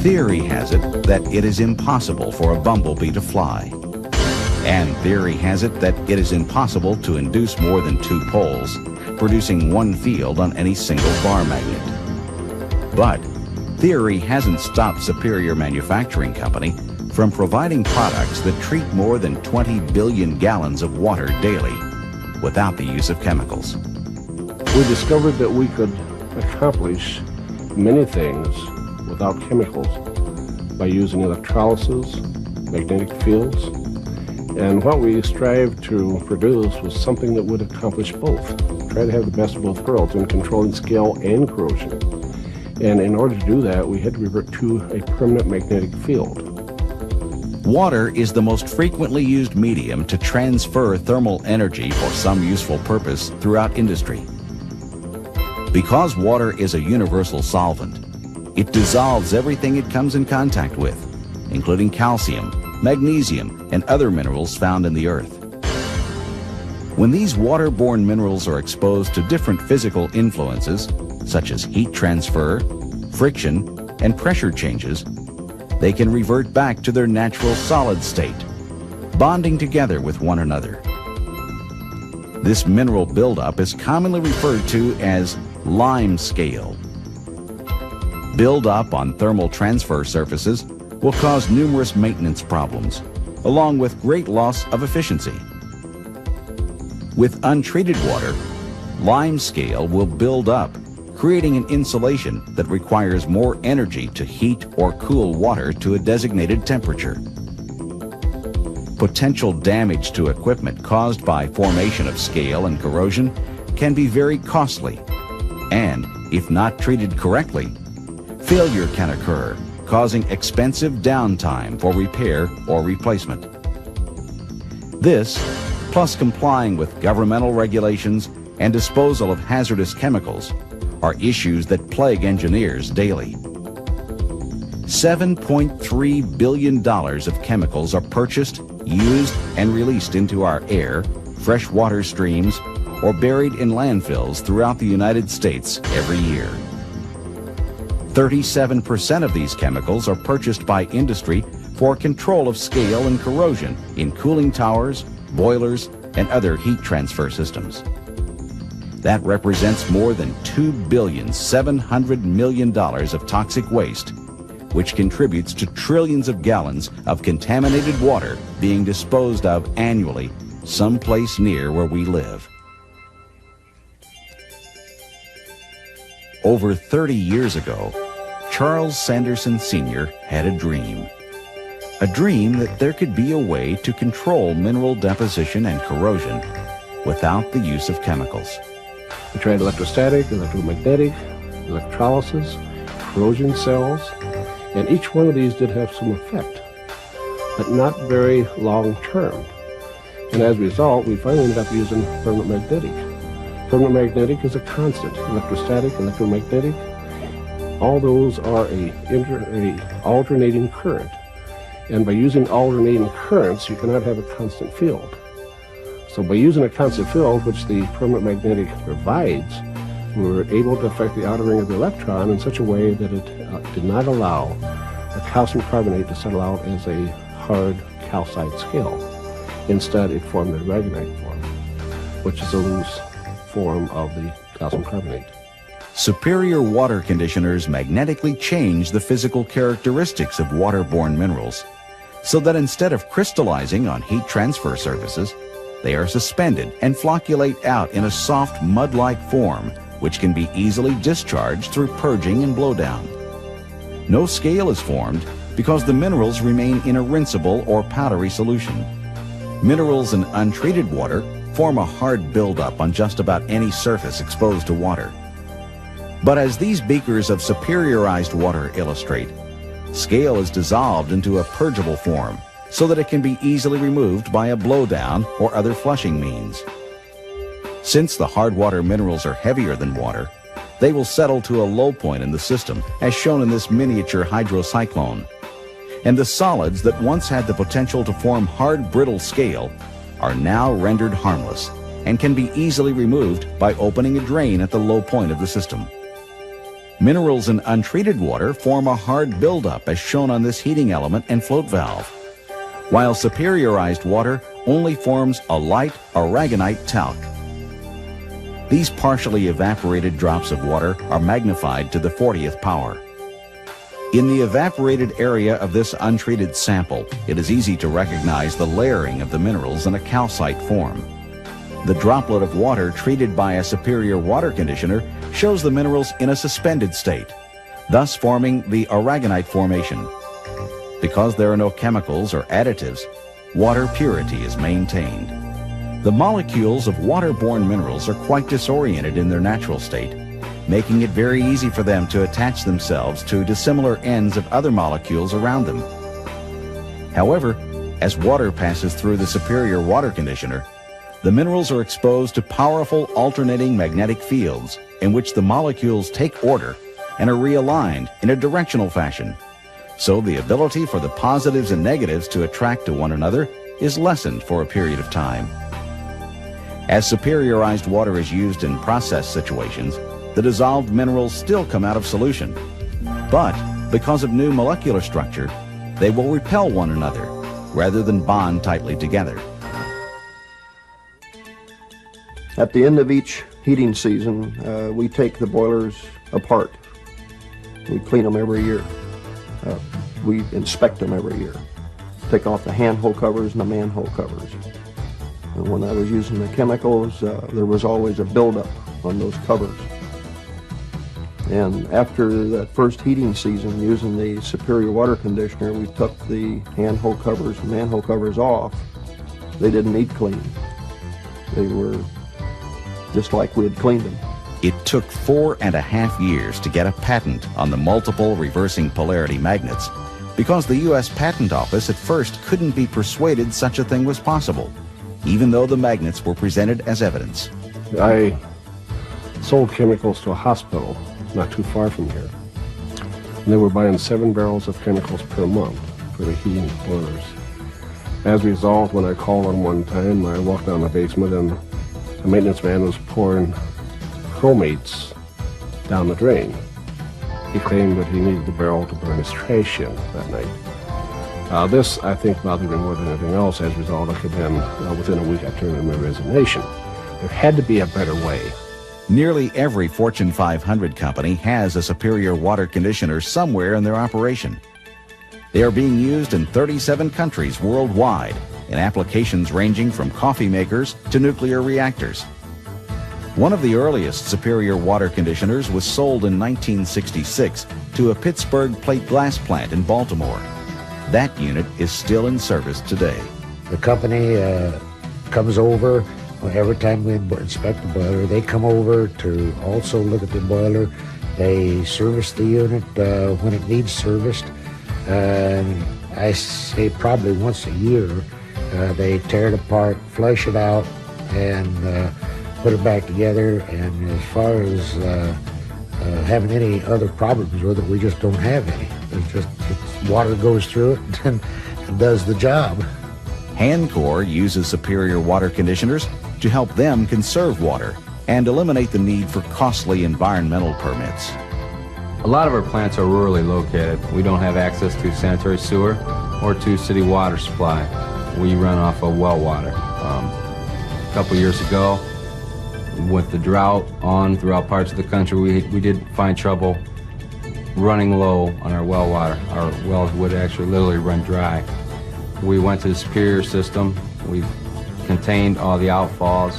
Theory has it that it is impossible for a bumblebee to fly. And theory has it that it is impossible to induce more than 2 poles, producing 1 field on any single bar magnet. But theory hasn't stopped Superior Manufacturing Company from providing products that treat more than 20 billion gallons of water daily without the use of chemicals. We discovered that we could accomplish many things without chemicals by using electrolysis, magnetic fields, and what we strived to produce was something that would accomplish both. Try to have the best of both worlds in controlling scale and corrosion. And in order to do that, we had to revert to a permanent magnetic field. Water is the most frequently used medium to transfer thermal energy for some useful purpose throughout industry. Because water is a universal solvent, it dissolves everything it comes in contact with, including calcium, magnesium, and other minerals found in the earth. When these waterborne minerals are exposed to different physical influences, such as heat transfer, friction, and pressure changes, they can revert back to their natural solid state, bonding together with one another. This mineral buildup is commonly referred to as lime scale. Buildup on thermal transfer surfaces will cause numerous maintenance problems, along with great loss of efficiency. With untreated water, lime scale will build up, creating an insulation that requires more energy to heat or cool water to a designated temperature. Potential damage to equipment caused by formation of scale and corrosion can be very costly, and if not treated correctly, failure can occur, causing expensive downtime for repair or replacement. This, plus complying with governmental regulations and disposal of hazardous chemicals, are issues that plague engineers daily. $7.3 billion of chemicals are purchased, used, and released into our air, freshwater streams, or buried in landfills throughout the United States every year. 37% of these chemicals are purchased by industry for control of scale and corrosion in cooling towers, boilers, and other heat transfer systems. That represents more than $2.7 billion of toxic waste, which contributes to trillions of gallons of contaminated water being disposed of annually someplace near where we live. Over 30 years ago, Charles Sanderson Sr. had a dream that there could be a way to control mineral deposition and corrosion without the use of chemicals. We tried electrostatic, electromagnetic, electrolysis, corrosion cells, and each one of these did have some effect, but not very long term. And as a result, we finally ended up using permanent magnetic. Permanent magnetic is a constant. Electrostatic, electromagnetic, all those are a alternating current. And by using alternating currents, you cannot have a constant field. So by using a constant field, which the permanent magnetic provides, we were able to affect the outer ring of the electron in such a way that it did not allow the calcium carbonate to settle out as a hard calcite scale. Instead, it formed a aragonite form, which is a loose form of the calcium carbonate. Superior water conditioners magnetically change the physical characteristics of waterborne minerals so that instead of crystallizing on heat transfer surfaces, they are suspended and flocculate out in a soft mud-like form which can be easily discharged through purging and blowdown. No scale is formed because the minerals remain in a rinsable or powdery solution. Minerals in untreated water form a hard buildup on just about any surface exposed to water. But as these beakers of superiorized water illustrate, scale is dissolved into a purgeable form so that it can be easily removed by a blowdown or other flushing means. Since the hard water minerals are heavier than water, they will settle to a low point in the system, as shown in this miniature hydrocyclone. And the solids that once had the potential to form hard, brittle scale are now rendered harmless and can be easily removed by opening a drain at the low point of the system. Minerals in untreated water form a hard buildup as shown on this heating element and float valve, while superiorized water only forms a light aragonite talc. These partially evaporated drops of water are magnified to the 40th power. In the evaporated area of this untreated sample, it is easy to recognize the layering of the minerals in a calcite form. The droplet of water treated by a superior water conditioner shows the minerals in a suspended state, thus forming the aragonite formation. Because there are no chemicals or additives, water purity is maintained. The molecules of waterborne minerals are quite disoriented in their natural state, making it very easy for them to attach themselves to dissimilar ends of other molecules around them. However, as water passes through the superior water conditioner, the minerals are exposed to powerful alternating magnetic fields in which the molecules take order and are realigned in a directional fashion. So the ability for the positives and negatives to attract to one another is lessened for a period of time. As superiorized water is used in process situations, the dissolved minerals still come out of solution. But because of new molecular structure, they will repel one another rather than bond tightly together. At the end of each heating season, we take the boilers apart. We clean them every year. We inspect them every year. Take off the handhole covers and the manhole covers. And when I was using the chemicals, there was always a buildup on those covers. And after that first heating season, using the superior water conditioner, we took the handhole covers and manhole covers off. They didn't need cleaning. They were just like we had cleaned them. It took 4.5 years to get a patent on the multiple reversing polarity magnets because the U.S. Patent Office at first couldn't be persuaded such a thing was possible, even though the magnets were presented as evidence. I sold chemicals to a hospital not too far from here. And they were buying 7 barrels of chemicals per month for the heating boilers. As a result, when I called them one time, I walked down the basement and the maintenance man was pouring chromates down the drain. He claimed that he needed the barrel to burn his trash in that night. This, I think, bothered me more than anything else. As a result, I could then, within a week, I turned in my resignation. There had to be a better way. Nearly every Fortune 500 company has a superior water conditioner somewhere in their operation. They are being used in 37 countries worldwide in applications ranging from coffee makers to nuclear reactors. One of the earliest superior water conditioners was sold in 1966 to a Pittsburgh plate glass plant in Baltimore. That unit is still in service today. The company comes over every time we inspect the boiler. They come over to also look at the boiler. They service the unit when it needs serviced. I say probably once a year. They tear it apart, flush it out, and put it back together. And as far as having any other problems with it, we just don't have any. It's water goes through it and does the job. Corps uses superior water conditioners to help them conserve water and eliminate the need for costly environmental permits. A lot of our plants are rurally located. We don't have access to sanitary sewer or to city water supply. We run off of well water. A couple years ago, with the drought on throughout parts of the country, we did find trouble running low on our well water. Our wells would actually literally run dry. We went to the superior system. We contained all the outfalls,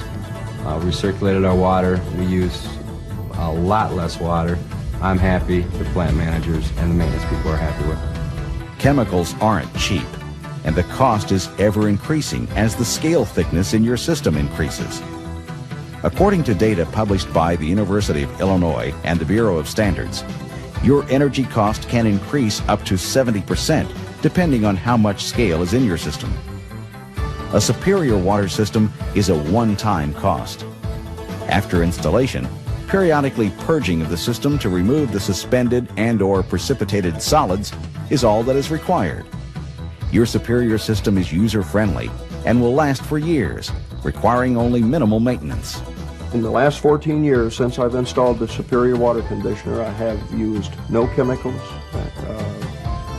recirculated our water. We use a lot less water. I'm happy, the plant managers and the maintenance people are happy with it. Chemicals aren't cheap, and the cost is ever increasing as the scale thickness in your system increases. According to data published by the University of Illinois and the Bureau of Standards, your energy cost can increase up to 70% depending on how much scale is in your system. A superior water system is a one-time cost. After installation, periodically purging of the system to remove the suspended and/or precipitated solids is all that is required. Your superior system is user-friendly and will last for years, requiring only minimal maintenance. In the last 14 years since I've installed the Superior water conditioner, I have used no chemicals.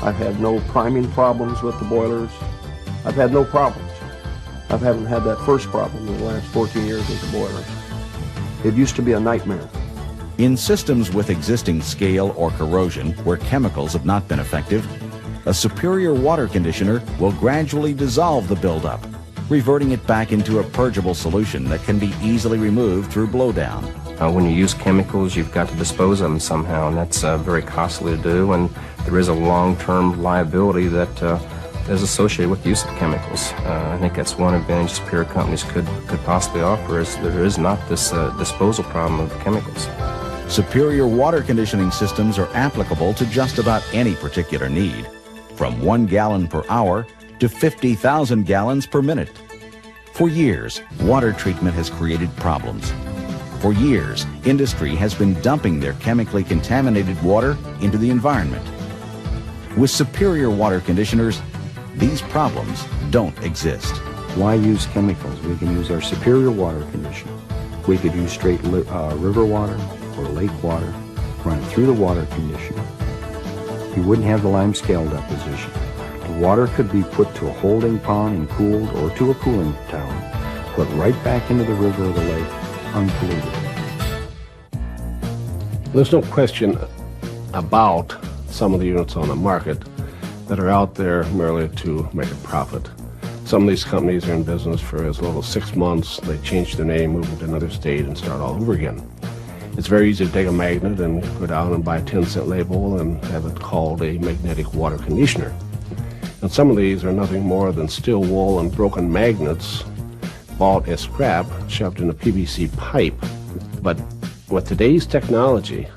I've had no priming problems with the boilers. I've had no problems. I haven't had that first problem in the last 14 years with the boilers. It used to be a nightmare. In systems with existing scale or corrosion where chemicals have not been effective, a Superior water conditioner will gradually dissolve the buildup, reverting it back into a purgeable solution that can be easily removed through blowdown. When you use chemicals, you've got to dispose of them somehow, and that's very costly to do, and there is a long-term liability that is associated with the use of chemicals. I think that's one advantage Superior companies could possibly offer, is there is not this disposal problem of chemicals. Superior water conditioning systems are applicable to just about any particular need, from 1 gallon per hour to 50,000 gallons per minute. For years, water treatment has created problems. For years, industry has been dumping their chemically contaminated water into the environment. With Superior water conditioners, these problems don't exist. Why use chemicals? We can use our Superior water conditioner. We could use straight river water or lake water, run it through the water conditioner. You wouldn't have the lime scale deposition. The water could be put to a holding pond and cooled, or to a cooling tower, put right back into the river or the lake, unpolluted. There's no question about some of the units on the market that are out there merely to make a profit. Some of these companies are in business for as little as 6 months. They change their name, move to another state, and start all over again. It's very easy to take a magnet and go down and buy a 10-cent label and have it called a magnetic water conditioner. And some of these are nothing more than steel wool and broken magnets bought as scrap, shoved in a PVC pipe. But with today's technology,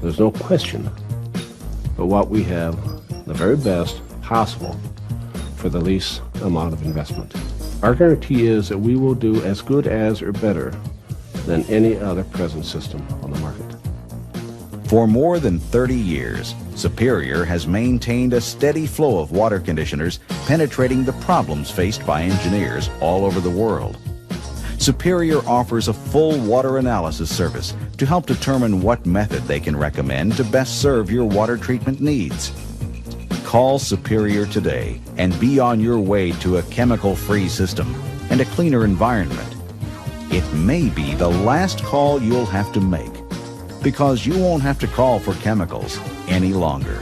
there's no question but what we have the very best possible for the least amount of investment. Our guarantee is that we will do as good as or better than any other present system on the market. For more than 30 years, Superior has maintained a steady flow of water conditioners penetrating the problems faced by engineers all over the world. Superior offers a full water analysis service to help determine what method they can recommend to best serve your water treatment needs. Call Superior today and be on your way to a chemical-free system and a cleaner environment. It may be the last call you'll have to make, because you won't have to call for chemicals any longer.